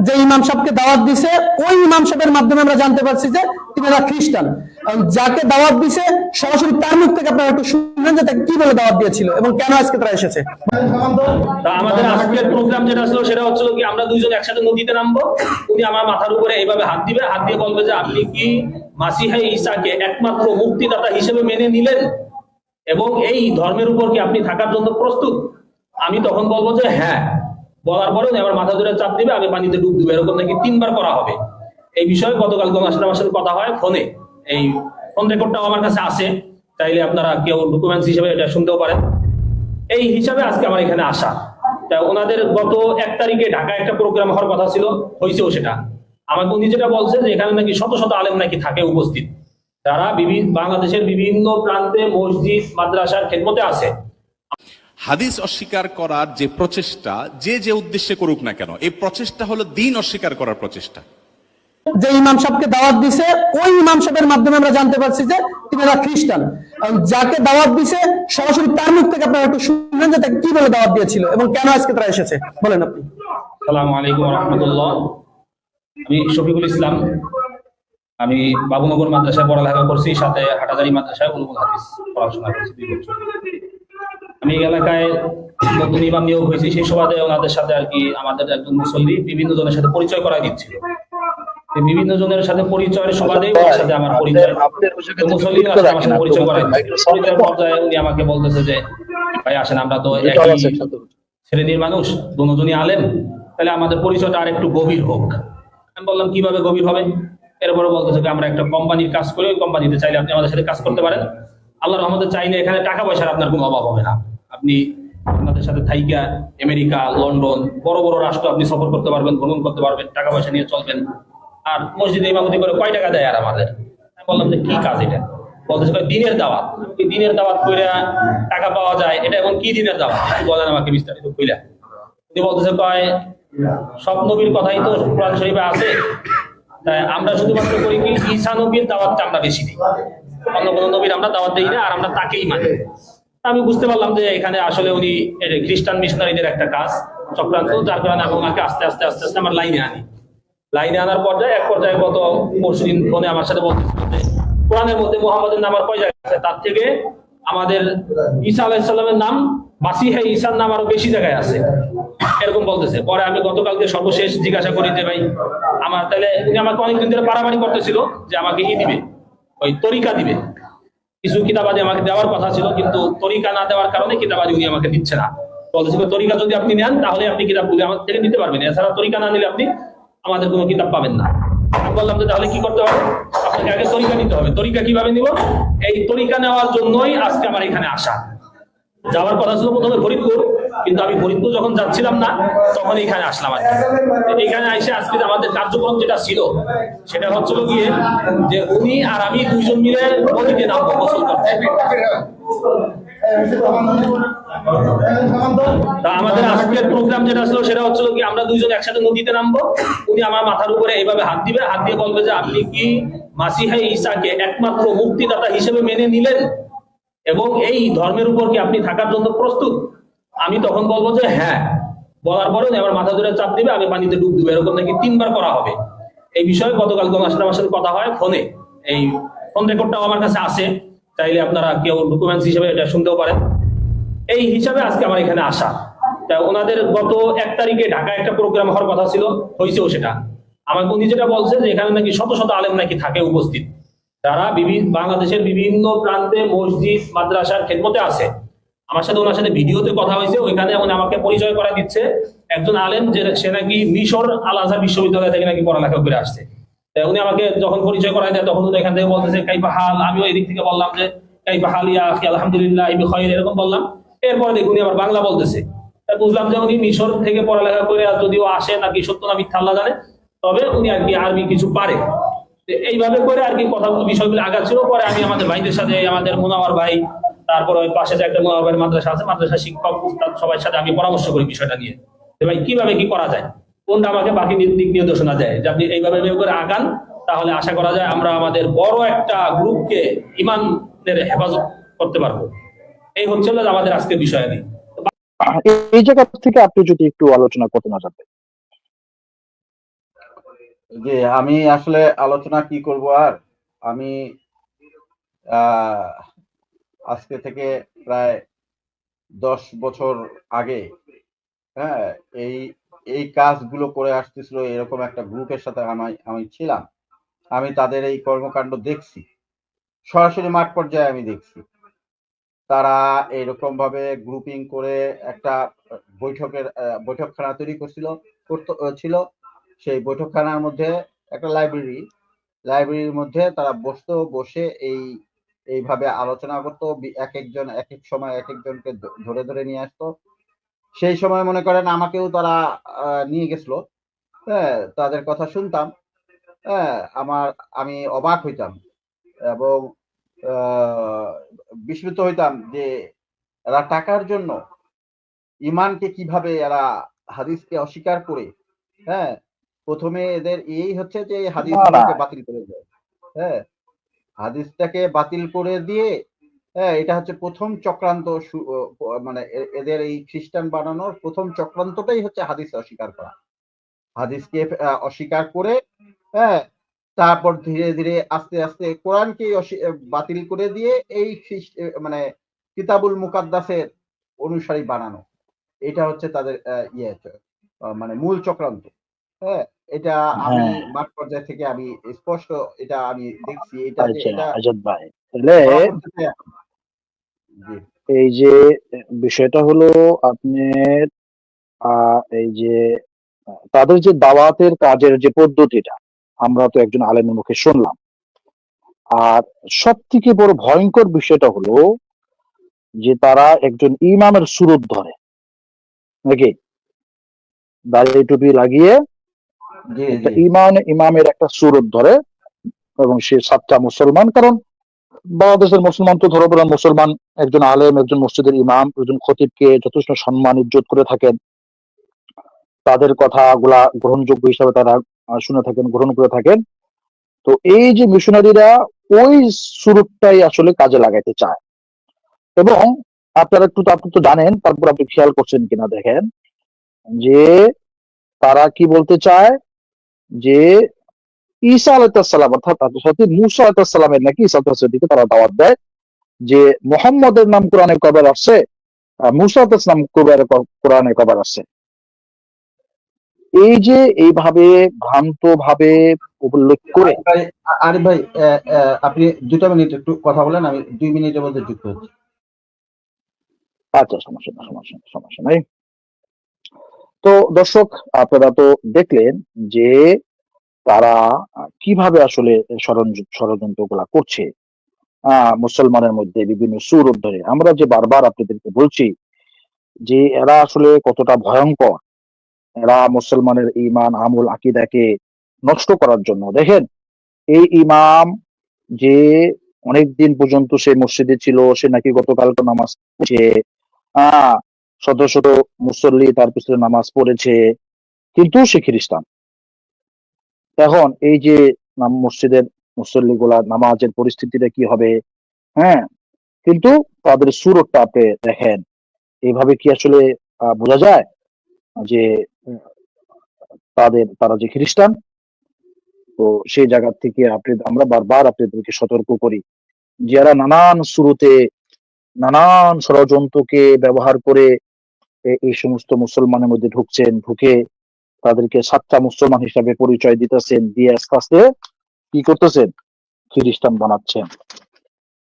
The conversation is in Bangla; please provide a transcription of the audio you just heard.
যে ইমাম সাহেবকে দাওয়াত দিছে ওই ইমাম সাহেবের মাধ্যমে আমরা জানতে পারছি যে তিনারা খ্রিস্টান। যাকে দাওয়াত দিছে সরাসরি তার মুখ থেকে আপনারা একটু শুনলেন যে তাকে কি বলে দাওয়াত দিয়েছিল এবং কেন আজকে তারা এসেছে। আমাদের আজকের প্রোগ্রাম যেটা ছিল সেটা হচ্ছিল কি, আমরা দুইজন একসাথে নদীতে নামবো। উনি আমার মাথার উপরে এইভাবে হাত দিবে, হাত দিয়ে বলবে যে আপনি কি মাসিহা ঈসাকে একমাত্র মুক্তিদাতা হিসেবে মেনে নিলেন এবং এই ধর্মের উপর কি আপনি থাকার জন্য প্রস্তুত? আমি তখন বলবো যে হ্যাঁ। বলার পরে আমার মাথা ধরে চাপ দিবে, আমি পানিতে ডুব দিবে, এরকম নাকি 3 বার করা হবে। এই বিষয়ে গতকাল আমার সাথে কথা হয় ফোনে। এই ফোন রেকর্ডটাও আমার কাছে আছে, চাইলে আপনারা কেউ ডকুমেন্টস হিসেবে এটা শুনতেও পারেন। এই হিসাবে আজকে আমার এখানে আসা। ওনাদের গত 1 তারিখে ঢাকায় একটা প্রোগ্রাম হওয়ার কথা ছিল, হয়েছেও সেটা। আমাকে উনি যেটা বলছে যে এখানে নাকি শত শত আলেম নাকি থাকে উপস্থিত, যারা বাংলাদেশের বিভিন্ন প্রান্তে মসজিদ মাদ্রাসার খেদমতে আছে। হাদিস অস্বীকার করার যে প্রচেষ্টা, যে যে উদ্দেশ্যে করুক না কেন, এই প্রচেষ্টা হলো দ্বীন অস্বীকার করার প্রচেষ্টা। যে ইমাম সাহেবকে দাওয়াত দিছে ওই ইমাম সাহেবের মাধ্যমে আমরা জানতে পারছি যে তিনারা খ্রিস্টান। যাকে দাওয়াত দিছে সরাসরি তার মুখ থেকে আপনারা একটু শুনলেন যে তাকে কি বলে দাওয়াত দিয়েছিল এবং কেন আজকে তারা এসেছে, বলেন আপনি। আসসালামু আলাইকুম ওয়া রাহমাতুল্লাহ। আমি শফিকুল ইসলাম। আমি বাবুনগর মাদ্রাসায় পড়ালেখা করছি, সাথে হাটাজারি মাদ্রাসায় উলুমুল হাদিস পড়াশোনা করছি 2 বছর। আমি এই এলাকায় নতুন ইমাম নিয়োগ হয়েছি, সেই সুবাদে ওনাদের সাথে আর কি আমাদের একজন মুসল্লি বিভিন্ন জনের সাথে পরিচয় করাই দিচ্ছিল। বিভিন্ন জনের সাথে পরিচয়ের সুবাদে ওনার সাথে আমার পরিচয়, মুসল্লি আমার সাথে পরিচয় করাই দিচ্ছিল। পরিচয়ের পর্যায়ে উনি আমাকে বলতেছে যে ভাই আসেন, আমরা তো একই শ্রেণীর মানুষ, দুজনই আলেম, তাহলে আমাদের পরিচয়টা আর একটু গভীর হোক। আমি বললাম কিভাবে গভীর হবে? এরপরে বলতেছে যে আমরা একটা কোম্পানির কাজ করি, ওই কোম্পানিতে চাইলে আপনি আমাদের সাথে কাজ করতে পারেন। আল্লাহর রহমতে চাইলে এখানে টাকা পয়সার আপনার কোনো অভাব হবে না। আপনি আমাদের সাথে থাইকা আমেরিকা, লন্ডন, বড় বড় রাষ্ট্র আপনি সফর করতে পারবেন, ভ্রমণ করতে পারবেন, টাকা পয়সা নিয়ে চলবেন। আর মসজিদে ইমামতি করে কয় টাকা দেয় আর আমাদের? আমি বললাম যে কি কাজ এটা? বলতেছে দিনের দাওয়াত। দিনের দাওয়াত করে টাকা পাওয়া যায়, এটা এখন কি দিনের দাওয়াত বলেন আমাকে বিস্তারিত কইলা। উনি বলতেছে কয় সব নবীর কথাই তো কোরআন শরীফে আছে, তাই আমরা শুধুমাত্র করি কি ঈসা নবীর দাওয়াতটা আমরা বেশি দিই, অন্য কোনো নবীর আমরা দাওয়াত দিই না, আর আমরা তাকেই মানি। আমি বুঝতে পারলাম যে এখানে আসলে উনি খ্রিস্টান মিশনারিদের একটা কাজ চক্রান্ত, যার কারণে আমি ওনাকে আস্তে আস্তে আস্তে আস্তে আমার লাইনে আনার পর্যায়ে এক পর্যায়ে গত পরশুদিন ফোনে আমার সাথে বলতেছিল যে কোরআনের মধ্যে মুহাম্মাদের নাম আর কয় জায়গায় আছে, তার থেকে আমাদের ঈসা আলাইহিস সালামের নাম, মাসিহা ঈসার নাম আরো বেশি জায়গায় আছে, এরকম বলতেছে। পরে আমি গতকালকে সর্বশেষ জিজ্ঞাসা করি যে ভাই আমার, তাহলে উনি আমাকে অনেকদিন ধরে পারাপারি করতেছিল যে আমাকে দিবে, ওই তরিকা দিবে, কিছু কিতাবাদি আমাকে দেওয়ার কথা ছিল, কিন্তু তরিকা না দেওয়ার কারণে কিতাবাদি উনি আমাকে দিচ্ছে না। বলতেছিল তরিকা যদি আপনি নেন তাহলে আপনি কিতাবগুলি আমার থেকে নিতে পারবেন, এছাড়া তরিকা না নিলে আপনি আমাদের কোনো কিতাব পাবেন না। আমি বললাম যে তাহলে কি করতে হবে? আপনাকে আগে তরিকা নিতে হবে। তরিকা কিভাবে নিব? এই তরিকা নেওয়ার জন্যই আজকে আমার এখানে আসা। যাওয়ার কথা ছিল প্রথমে ফরিদপুর, কিন্তু আমি ফরিদপুর যখন যাচ্ছিলাম না তখন এখানে আসলাম। আর এখানে এসে আজকে আমাদের কার্যক্রম যেটা ছিল সেটা হচ্ছিল গিয়ে যে উনি আর আমি দুইজন মিলে নদীতে নামবো গোসল করতে। আমাদের আজকের প্রোগ্রাম যেটা ছিল সেটা হচ্ছিল কি, আমরা দুইজন একসাথে নদীতে নামবো। উনি আমার মাথার উপরে এইভাবে হাত দিবে, হাত দিয়ে বলবে যে আপনি কি মাসিহা ঈসাকে একমাত্র মুক্তিদাতা হিসেবে মেনে নিলেন এবং এই ধর্মের উপর কি আপনি থাকার জন্য প্রস্তুত? আমি তখন বলবো যে হ্যাঁ। বলার পরে আমার মাথা ধরে চাপ দিবে, আমি পানিতে ডুব দিবে, এরকম নাকি 3 বার করা হবে। এই বিষয়ে গতকাল আমার সাথে কথা হয় ফোনে। এই ফোন রেকর্ডটাও আমার কাছে আছে, চাইলে আপনারা কেউ ডকুমেন্টস হিসেবে এটা শুনতেও পারেন। এই হিসাবে আজকে আমার এখানে আসা। ওনাদের গত 1 তারিখে ঢাকায় একটা প্রোগ্রাম হওয়ার কথা ছিল, হয়েছেও সেটা। আমাকে উনি যেটা বলছে যে এখানে নাকি শত শত আলেম নাকি থাকে উপস্থিত, যারা বাংলাদেশের বিভিন্ন প্রান্তে মসজিদ মাদ্রাসার খেদমতে আছে। আমার সাথে ওনার সাথে ভিডিওতে কথা হয়েছে, ওইখানে উনি আমাকে পরিচয় করা দিচ্ছে একজন আলেম, যে সে নাকি মিশর আল আজহার বিশ্ববিদ্যালয় থেকে নাকি পড়ালেখা করে আসছে। উনি আমাকে যখন পরিচয় করাই দেয় তখন উনি এখান থেকে বলতেছে কাইফা হাল। আমিও এই দিক থেকে বললাম যে কাইফা হাল ইয়া আখি, আলহামদুলিল্লাহ বিখাইর, এরকম বললাম। এরপরে দেখুন আবার বাংলা বলতেছে। বুঝলাম যে উনি মিশর থেকে পড়ালেখা করে যদিও আসে নাকি সত্য না মিথ্যা আল্লাহ জানে, তবে উনি আর কি আরবি কিছু পারে। এইভাবে করে আর কি কথাগুলো বিষয়গুলো আগাচ্ছিল। পরে আমি আমাদের ভাইদের সাথে, আমাদের মুনাওয়ার ভাই, তারপরে ওই পাশে যে একটা মুনাওয়ার ভাই মাদ্রাসা আছে, মাদ্রাসা শিক্ষক উস্তাদ সবার সাথে আমি পরামর্শ করি বিষয়টা নিয়ে, যে ভাই কিভাবে কি করা যায়, কোনটা আমাকে বাকি দিক নির্দেশনা দেয় যে আপনি এইভাবে করে আগান, তাহলে আশা করা যায় আমরা আমাদের বড় একটা গ্রুপকে ইমানের হেফাজত করতে পারবো। এই হচ্ছে আমাদের আজকের বিষয় নিয়ে। এই জায়গা থেকে আপনি যদি একটু আলোচনা করতে না চান। যে আমি আসলে আলোচনা কি করব আর আমি আহ, আজকে থেকে প্রায় 10 বছর আগে, হ্যাঁ, এই এই কাজগুলো করে আসতেছিল এরকম একটা গ্রুপের সাথে আমি ছিলাম। আমি তাদের এই কর্মকাণ্ড দেখছি, সরাসরি মাঠ পর্যায়ে আমি দেখছি। তারা এরকম ভাবে গ্রুপিং করে একটা বৈঠকখানা তৈরি ছিল। সেই বৈঠকখানার মধ্যে একটা লাইব্রেরির মধ্যে তারা বসে এইভাবে আলোচনা করতো। এক একজন এক এক সময় এক একজনকে ধরে ধরে নিয়ে আসতো। সেই সময় মনে করেন আমাকেও তারা নিয়ে গেছিল। হ্যাঁ, তাদের কথা শুনতাম। হ্যাঁ, আমি অবাক হইতাম এবং আহ, বিস্মিত হইতাম যে এরা টাকার জন্য ইমানকে কিভাবে এরা হাদিসকে অস্বীকার করে, হ্যাঁ, প্রথমে এদের এই হচ্ছে যে এই না না হাদিসগুলোকে বাতিল করে দেয়। হ্যাঁ, হাদিসটাকে বাতিল করে দিয়ে, হ্যাঁ, এটা হচ্ছে প্রথম চক্রান্ত। মানে এদের এই খ্রিস্টান বানানোর প্রথম চক্রান্তটাই হচ্ছে হাদিস অস্বীকার করা। হাদিসকে অস্বীকার করে, হ্যাঁ, তারপর ধীরে ধীরে আস্তে আস্তে কোরআনকে বাতিল করে দিয়ে এই মানে কিতাবুল মুকাদ্দাসের অনুসারী বানানো। এটা হচ্ছে তাদের মানে মূল চক্রান্ত। হ্যাঁ, এটা আমি হ্যাঁ, মাঠ পর্যায় থেকে আমি স্পষ্ট এটা আমি দেখছি। এটা যে আচ্ছা এটা আজাদ ভাই, তাহলে পরবর্তীতে জি এই যে বিষয়টা হলো আপনার এই যে তাদের যে দাওয়াতের কাজের যে পদ্ধতিটা আমরা তো একজন আলেমের মুখে শুনলাম। আর সব থেকে বড় ভয়ঙ্কর বিষয়টা হলো যে তারা একজন ইমামের সুরত ধরে নাকি, দাড়ি টুপি লাগিয়ে জি একটা জি ইমামের একটা সুরত ধরে, এবং সে সাচ্চা মুসলমান। কারণ বাংলাদেশের মুসলমান তো ধরো বলেন মুসলমান একজন আলেম, একজন মসজিদের ইমাম, একজন খতিবকে যথেষ্ট সম্মান ইজ্জত করে থাকেন, তাদের কথাগুলা গ্রহণযোগ্য হিসাবে তারা শুনে থাকেন, গ্রহণ করে থাকেন। তো এই যে মিশনারিরা ওই সুরতটাই আসলে কাজে লাগাইতে চায়। এবং আপনি তো জানেন, তারপর আপনি খেয়াল করছেন কিনা দেখেন যে তারা কি বলতে চায় যে ঈসা আলাইহিসসালাম অর্থাৎ মুসা আলাইহিসসালামের নাকি ঈসা আলাইহিসসালামের দিকে তারা দাওয়াত দেয় যে মুহাম্মদের নাম কোরআনে কবার আসছে, মুসা আলাইহিস নাম কোরআনে কবার আসছে। এই যে এইভাবে ভ্রান্ত ভাবে উল্লেখ করে, আরিফ ভাই, আরিফ ভাই, আপনি 2টা মিনিট একটু কথা বলেন, আমি 2 মিনিটের মধ্যে যুক্ত হচ্ছি। আচ্ছা সমস্যা নাই। তো দর্শক, আপনারা তো দেখলেন যে তারা কিভাবে আসলে ষড়যন্ত্র গুলা করছে মুসলমানের মধ্যে বিভিন্ন সুরত ধরে। আমরা যে বারবার আপনাদেরকে বলছি যে এরা আসলে কতটা ভয়ঙ্কর, এরা মুসলমানের ঈমান আমল আকীদাকে নষ্ট করার জন্য। দেখেন, এই ইমাম যে অনেকদিন পর্যন্ত সে মসজিদে ছিল, সে নাকি গতকালকে নামাজ পড়ছে, আহ শত শত মুসল্লি তার পিছনে নামাজ পড়েছে, কিন্তু সে খ্রিস্টান। এখন এই যে মসজিদের মুসল্লি গুলা নামাজের পরিস্থিতিটা কি হবে? হ্যাঁ, কিন্তু তাদের সুরতটা আপনি দেখেন, এইভাবে কি আসলে বোঝা যায় যে তারা যে খ্রিস্টান? তো সেই জায়গা থেকে আমরা বারবার আপনাদেরকে সতর্ক করি, যারা নানান শুরুতে নানান ষড়যন্ত্রকে ব্যবহার করে এই সমস্ত মুসলমানের মধ্যে ঢুকে তাদেরকে সাচ্চা মুসলমান হিসাবে পরিচয় দিতেছেন, দিয়ে আস্তে আস্তে কি করতেছেন? খ্রিস্টান বানাচ্ছেন।